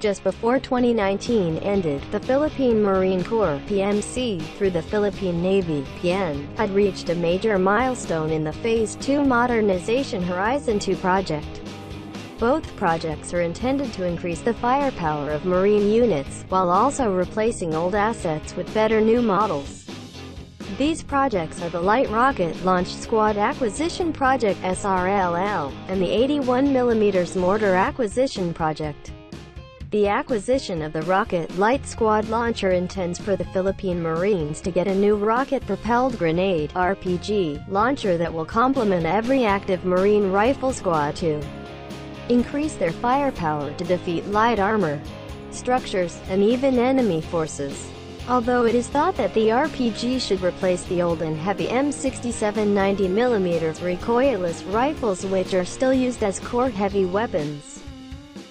Just before 2019 ended, the Philippine Marine Corps (PMC) through the Philippine Navy (PN) had reached a major milestone in the Phase 2 Modernization Horizon 2 project. Both projects are intended to increase the firepower of Marine units, while also replacing old assets with better new models. These projects are the Light Rocket Launch Squad Acquisition Project (SRLL) and the 81mm Mortar Acquisition Project. The acquisition of the Rocket Light Squad launcher intends for the Philippine Marines to get a new Rocket Propelled Grenade (RPG) launcher that will complement every active Marine rifle squad to increase their firepower to defeat light armor, structures, and even enemy forces. Although it is thought that the RPG should replace the old and heavy M67 90mm recoilless rifles, which are still used as core heavy weapons.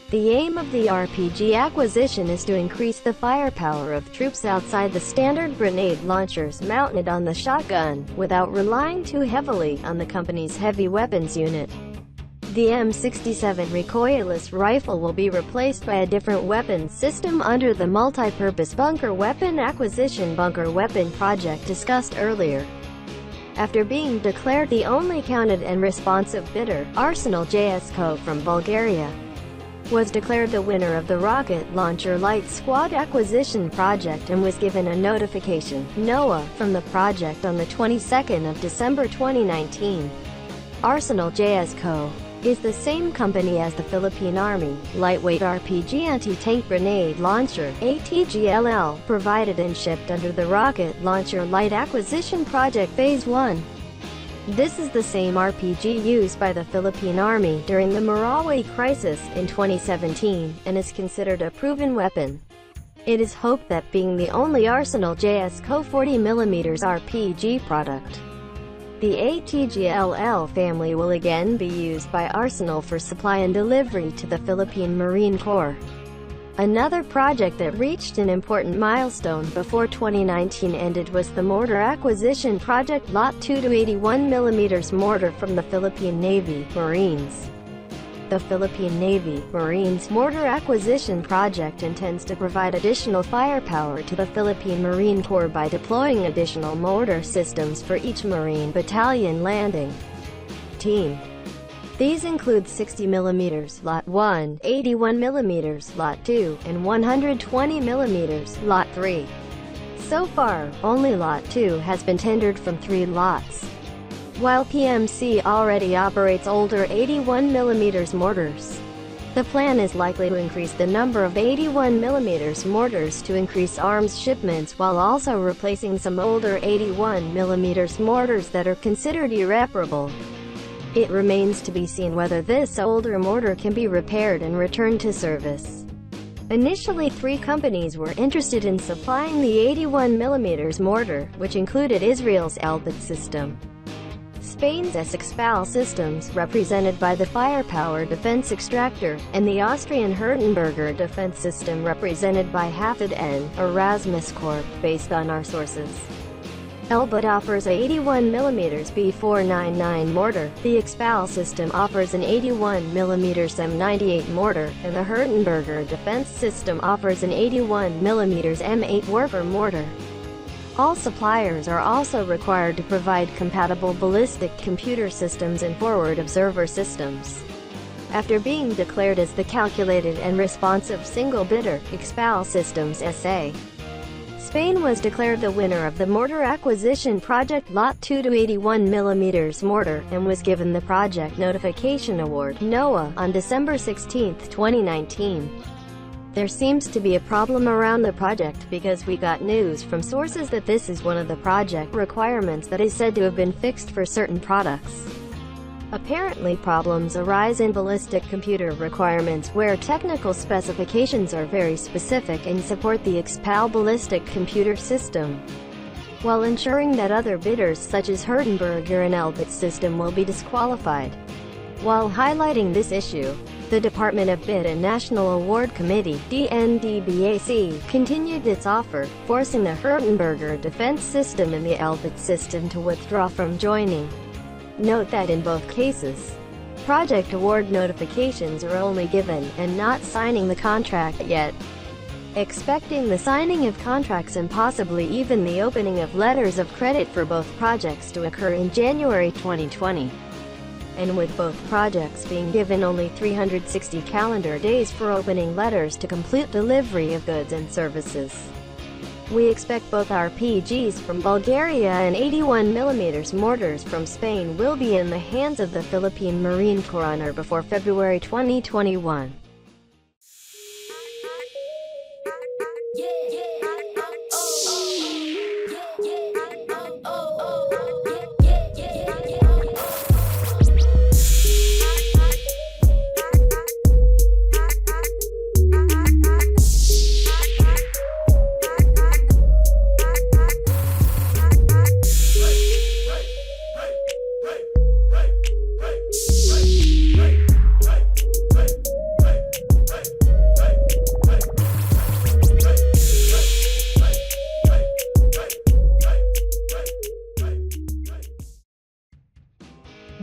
The aim of the RPG acquisition is to increase the firepower of troops outside the standard grenade launchers mounted on the shotgun, without relying too heavily on the company's heavy weapons unit. The M67 recoilless rifle will be replaced by a different weapon system under the multi-purpose bunker weapon acquisition bunker weapon project discussed earlier. After being declared the only counted and responsive bidder, Arsenal JSCO from Bulgaria was declared the winner of the Rocket Launcher Light Squad Acquisition Project and was given a notification (NOAA) from the project on the 22nd of December 2019. Arsenal JSCO is the same company as the Philippine Army Lightweight RPG Anti-Tank Grenade Launcher (ATGLL), provided and shipped under the Rocket Launcher Light Acquisition Project Phase 1. This is the same RPG used by the Philippine Army during the Marawi crisis in 2017, and is considered a proven weapon. It is hoped that being the only Arsenal JSCO 40mm RPG product, the ATGLL family will again be used by Arsenal for supply and delivery to the Philippine Marine Corps. Another project that reached an important milestone before 2019 ended was the Mortar Acquisition Project Lot 2 to 81mm mortar from the Philippine Navy Marines. The Philippine Navy Marines Mortar Acquisition Project intends to provide additional firepower to the Philippine Marine Corps by deploying additional mortar systems for each Marine Battalion landing team. These include 60mm Lot 1, 81mm Lot 2, and 120mm Lot 3. So far, only Lot 2 has been tendered from 3 lots, while PMC already operates older 81mm mortars. The plan is likely to increase the number of 81mm mortars to increase arms shipments, while also replacing some older 81mm mortars that are considered irreparable. It remains to be seen whether this older mortar can be repaired and returned to service. Initially, 3 companies were interested in supplying the 81mm mortar, which included Israel's Elbit system, Spain's SXPAL systems, represented by the Firepower Defense Extractor, and the Austrian Herrenberger defense system, represented by Hafid N. Erasmus Corp, based on our sources. Elbit offers a 81mm B499 mortar, the XPAL system offers an 81mm M98 mortar, and the Herrenberger defense system offers an 81mm M8 Werfer mortar. All suppliers are also required to provide compatible ballistic computer systems and forward observer systems. After being declared as the calculated and responsive single bidder, XPAL Systems S.A., Spain was declared the winner of the Mortar Acquisition Project Lot 2 to 81mm mortar, and was given the Project Notification Award (NOAA) on December 16, 2019. There seems to be a problem around the project because we got news from sources that this is one of the project requirements that is said to have been fixed for certain products. Apparently, problems arise in ballistic computer requirements where technical specifications are very specific and support the XPAL ballistic computer system, while ensuring that other bidders such as Herrenberger and Elbit system will be disqualified. While highlighting this issue, the Department of Bid and National Award Committee (DNDBAC) continued its offer, forcing the Herrenberger defense system and the Elbit system to withdraw from joining. Note that in both cases, project award notifications are only given, and not signing the contract yet. Expecting the signing of contracts and possibly even the opening of letters of credit for both projects to occur in January 2020. And with both projects being given only 360 calendar days for opening letters to complete delivery of goods and services. We expect both RPGs from Bulgaria and 81mm mortars from Spain will be in the hands of the Philippine Marine Corps before February 2021.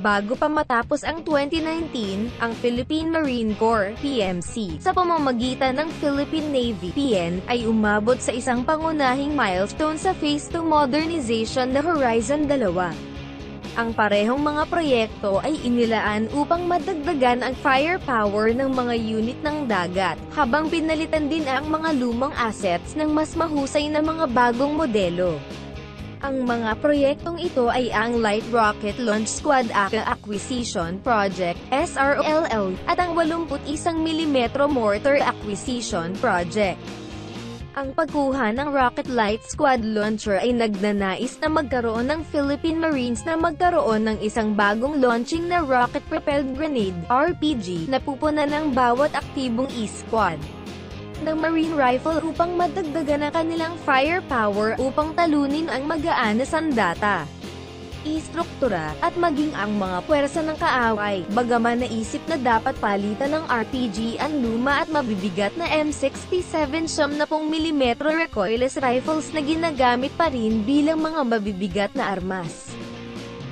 Bago pa matapos ang 2019, ang Philippine Marine Corps (PMC) sa pamamagitan ng Philippine Navy (PN) ay umabot sa isang pangunahing milestone sa Phase 2 Modernization na Horizon 2. Ang parehong mga proyekto ay inilaan upang madagdagan ang firepower ng mga unit ng dagat, habang pinalitan din ang mga lumang assets ng mas mahusay na mga bagong modelo. Ang mga proyektong ito ay ang Light Rocket Launch Squad Acquisition Project (SRLL) at ang 81mm Mortar Acquisition Project. Ang pagkuha ng Rocket Light Squad Launcher ay nagnanais na magkaroon ng Philippine Marines na magkaroon ng isang bagong launching na Rocket Propelled Grenade (RPG) na pupunan ng bawat aktibong e-squad ng Marine Rifle upang madagdagan ang kanilang firepower upang talunin ang magaan na sandata, istruktura, at maging ang mga puwersa ng kaaway. Bagaman naisip na dapat palitan ng RPG ang luma at mabibigat na M67 70mm recoilless rifles na ginagamit pa rin bilang mga mabibigat na armas.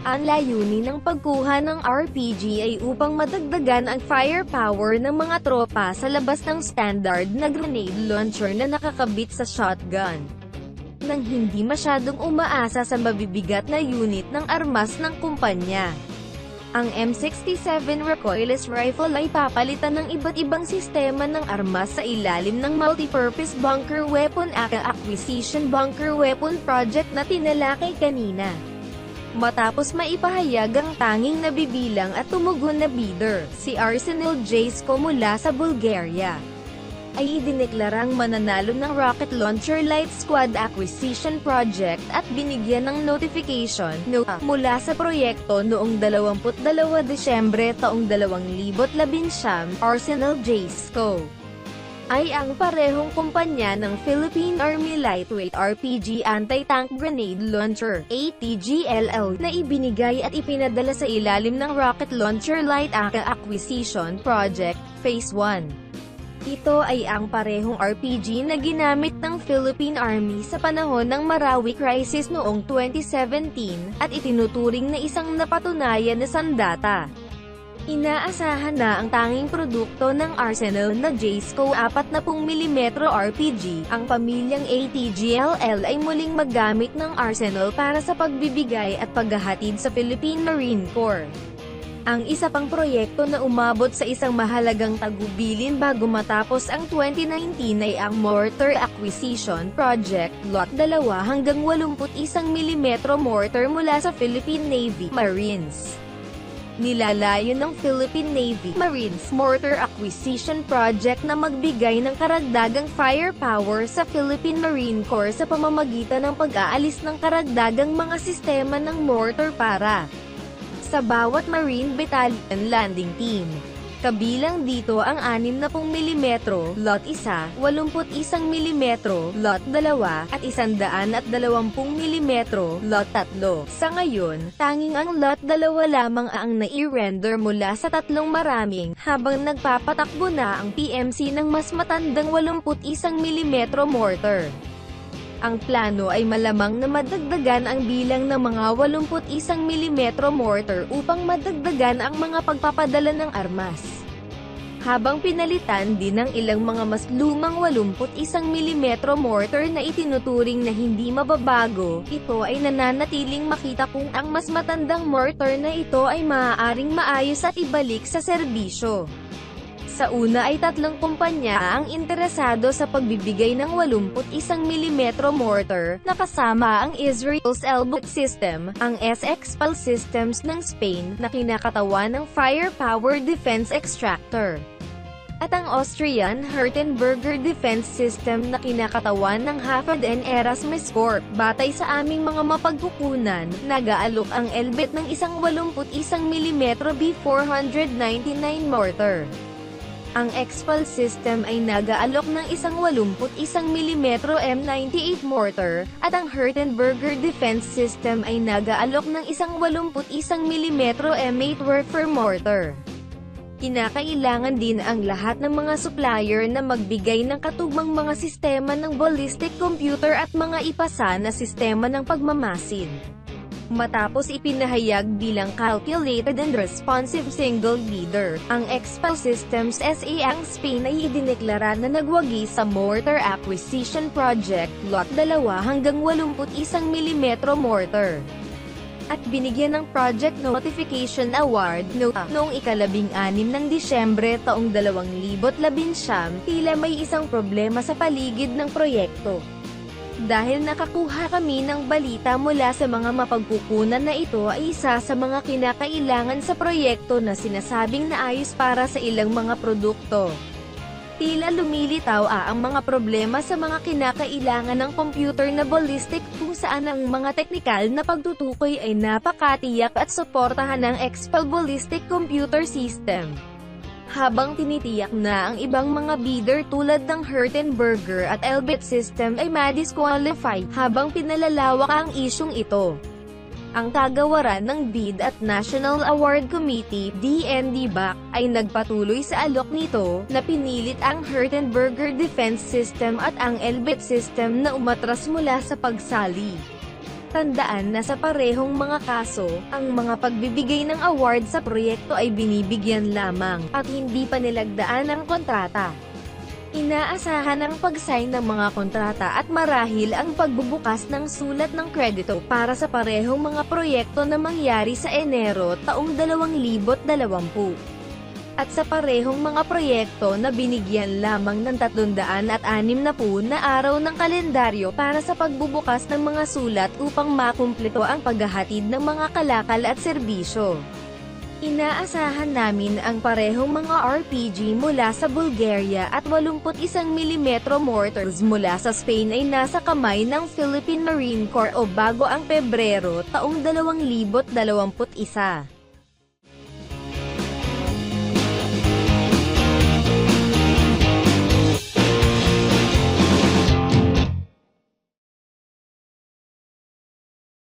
Ang layunin ng pagkuha ng RPG ay upang madagdagan ang firepower ng mga tropa sa labas ng standard na grenade launcher na nakakabit sa shotgun, nang hindi masyadong umaasa sa mabibigat na unit ng armas ng kumpanya. Ang M67 recoilless rifle ay papalitan ng iba't ibang sistema ng armas sa ilalim ng Multipurpose Bunker Weapon Acquisition Bunker Weapon Project na tinalakay kanina. Matapos maipahayag ang tanging nabibilang at tumugon na bidder, si SRLL mula sa Bulgaria, ay idineklarang mananalo ng Rocket Launcher Light Squad Acquisition Project at binigyan ng notification mula sa proyekto noong 22 Desyembre taong 2019. SRLL ay ang parehong kumpanya ng Philippine Army Lightweight RPG Anti-Tank Grenade Launcher (ATGLL) na ibinigay at ipinadala sa ilalim ng Rocket Launcher Light Acquisition Project Phase 1. Ito ay ang parehong RPG na ginamit ng Philippine Army sa panahon ng Marawi Crisis noong 2017 at itinuturing na isang napatunayan na sandata. Inaasahan na ang tanging produkto ng arsenal na JSCO 40mm RPG, ang pamilyang ATGLL ay muling maggamit ng arsenal para sa pagbibigay at paghahatid sa Philippine Marine Corps. Ang isa pang proyekto na umabot sa isang mahalagang tagubilin bago matapos ang 2019 ay ang Mortar Acquisition Project Lot 2 hanggang 81mm mortar mula sa Philippine Navy Marines. Nilalayon ng Philippine Navy Marines Mortar Acquisition Project na magbigay ng karagdagang firepower sa Philippine Marine Corps sa pamamagitan ng pag-aalis ng karagdagang mga sistema ng mortar para sa bawat Marine Battalion Landing Team. Kabilang dito ang 60mm Lot 1, 81mm Lot 2, at 120mm Lot 3. Sa ngayon, tanging ang Lot 2 lamang ang nai-render mula sa tatlong maraming, habang nagpapatakbo na ang PMC ng mas matandang 81mm mortar. Ang plano ay malamang na madagdagan ang bilang ng mga 81mm mortar upang madagdagan ang mga pagpapadala ng armas. Habang pinalitan din ng ilang mga mas lumang 81mm mortar na itinuturing na hindi mababago, ito ay nananatiling makita kung ang mas matandang mortar na ito ay maaaring maayos at ibalik sa serbisyo. Sa una ay 3 kumpanya ang interesado sa pagbibigay ng 81mm mortar, na kasama ang Israel's Elbit System, ang SXPAL Systems ng Spain, na kinakatawan ng Firepower Defense Extractor, at ang Austrian Hertenberger Defense System na kinakatawan ng Hafod and Erasmus Corp. Batay sa aming mga mapagkukunan, nag-aalok ang Elbit ng isang 81mm B499 mortar. Ang XPAL system ay nag-aalok ng isang 81mm M98 mortar, at ang Hertenberger Defense System ay nag-aalok ng isang 81mm M8 Werfer mortar. Kinakailangan din ang lahat ng mga supplier na magbigay ng katugmang mga sistema ng ballistic computer at mga ipasa na sistema ng pagmamasid. Matapos ipinahayag bilang calculated and responsive single bidder, ang XPAL Systems SA ang Spain ay idineklara na nagwagi sa Mortar Acquisition Project, Lot 2 hanggang 81mm mortar. At binigyan ng Project Notification Award, NOTA, noong ika-16 ng Disyembre taong 2019, tila may isang problema sa paligid ng proyekto. Dahil nakakuha kami ng balita mula sa mga mapagkukunan na ito ay isa sa mga kinakailangan sa proyekto na sinasabing naayos para sa ilang mga produkto. Tila lumilitaw ang mga problema sa mga kinakailangan ng computer na ballistic, kung saan ang mga teknikal na pagtutukoy ay napakatiyak at suportahan ng XPAL Ballistic Computer System. Habang tinitiyak na ang ibang mga bidder tulad ng Hertenberger at Elbit System ay ma-disqualify, habang pinalalawak ang isyung ito. Ang tagawaran ng Bid at National Award Committee (DND-BAC) ay nagpatuloy sa alok nito, na pinilit ang Hertenberger Defense System at ang Elbit System na umatras mula sa pagsali. Tandaan na sa parehong mga kaso, ang mga pagbibigay ng award sa proyekto ay binibigyan lamang, at hindi pa nilagdaan ang kontrata. Inaasahan ang pag-sign ng mga kontrata at marahil ang pagbubukas ng sulat ng kredito para sa parehong mga proyekto na mangyari sa Enero taong 2020. At sa parehong mga proyekto na binigyan lamang ng 360 na araw ng kalendaryo para sa pagbubukas ng mga sulat upang makumpleto ang paghahatid ng mga kalakal at serbisyo. Inaasahan namin ang parehong mga RPG mula sa Bulgaria at 81mm mortars mula sa Spain ay nasa kamay ng Philippine Marine Corps o bago ang Pebrero taong 2021.